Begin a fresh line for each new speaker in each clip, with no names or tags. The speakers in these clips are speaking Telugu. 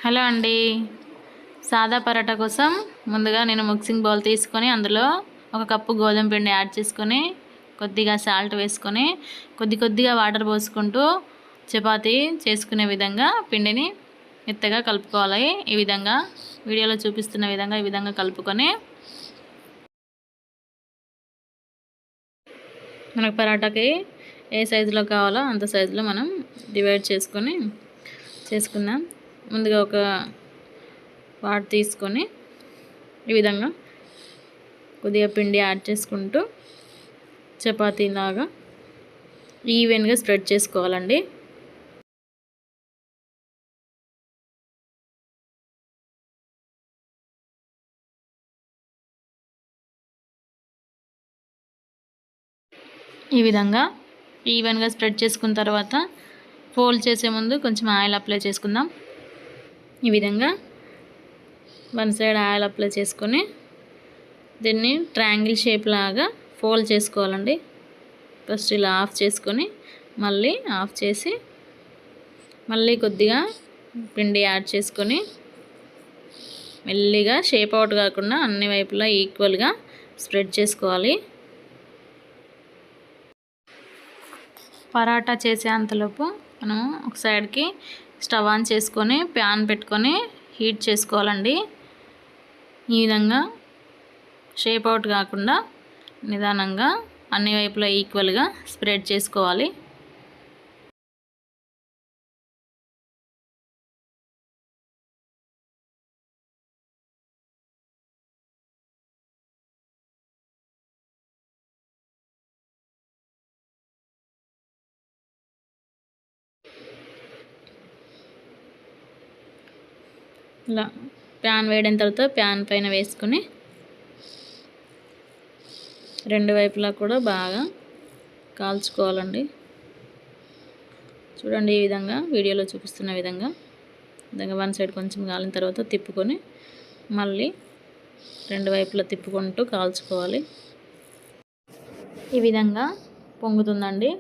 హలో అండి. సాదా పరోటా కోసం ముందుగా నేను మిక్సింగ్ బౌల్ తీసుకొని అందులో ఒక కప్పు గోధుమ పిండి యాడ్ చేసుకొని కొద్దిగా సాల్ట్ వేసుకొని కొద్దిగా వాటర్ పోసుకుంటూ చపాతీ చేసుకునే విధంగా పిండిని మెత్తగా కలుపుకోవాలి. ఈ విధంగా వీడియోలో చూపిస్తున్న విధంగా ఈ విధంగా కలుపుకొని మనకు పరోటాకి ఏ సైజులో కావాలో అంత సైజులో మనం డివైడ్ చేసుకుందాం. ముందుగా ఒక వాట్ తీసుకొని ఈ విధంగా కొద్దిగా పిండి యాడ్ చేసుకుంటూ చపాతీలాగా ఈవెన్గా స్ప్రెడ్ చేసుకోవాలండి. ఈ విధంగా ఈవెన్గా స్ప్రెడ్ చేసుకున్న తర్వాత ఫోల్డ్ చేసే ముందు కొంచెం ఆయిల్ అప్లై చేసుకుందాం. ఈ విధంగా వన్ సైడ్ ఆయిల్ అప్లై చేసుకొని దీన్ని ట్రయాంగిల్ షేప్ లాగా ఫోల్డ్ చేసుకోవాలండి. ఫస్ట్ ఇలా ఆఫ్ చేసుకొని మళ్ళీ ఆఫ్ చేసి మళ్ళీ కొద్దిగా పిండి యాడ్ చేసుకొని మెల్లిగా షేప్ అవుట్ కాకుండా అన్ని వైపులా ఈక్వల్గా స్ప్రెడ్ చేసుకోవాలి. పరాటా చేసే అంతలోపు మనం ఒక సైడ్కి స్టవ్ ఆన్ చేసుకొని ప్యాన్ పెట్టుకొని హీట్ చేసుకోవాలండి. ఈ విధంగా షేప్ అవుట్ కాకుండా నిదానంగా అన్ని వైపులా ఈక్వల్గా స్ప్రెడ్ చేసుకోవాలి. ఇలా ప్యాన్ వేడిన తర్వాత ప్యాన్ పైన వేసుకొని రెండు వైపులా కూడా బాగా కాల్చుకోవాలండి. చూడండి, ఈ విధంగా వీడియోలో చూపిస్తున్న విధంగా వన్ సైడ్ కొంచెం కాలిన తర్వాత తిప్పుకొని మళ్ళీ రెండు వైపులా తిప్పుకుంటూ కాల్చుకోవాలి. ఈ విధంగా పొంగుతుందండి.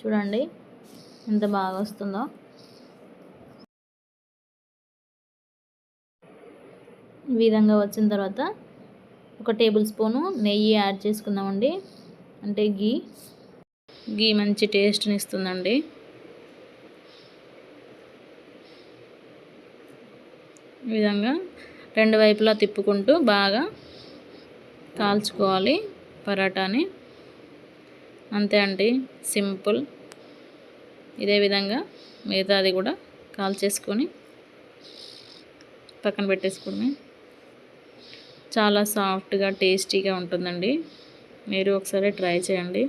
చూడండి ఎంత బాగా వస్తుందో. ఈ విధంగా వచ్చిన తర్వాత ఒక టేబుల్ స్పూను నెయ్యి యాడ్ చేసుకుందామండి. అంటే గీ మంచి టేస్ట్ని ఇస్తుందండి. ఈ విధంగా రెండు వైపులా తిప్పుకుంటూ బాగా కాల్చుకోవాలి పరాటాని. అంతే అండి, సింపుల్. ఇదే విధంగా మిగతాది కూడా కాల్చేసుకొని పక్కన పెట్టేసుకోవడమే. చాలా సాఫ్ట్గా టేస్టీగా ఉంటుందండి. మీరు ఒకసారి ట్రై చేయండి.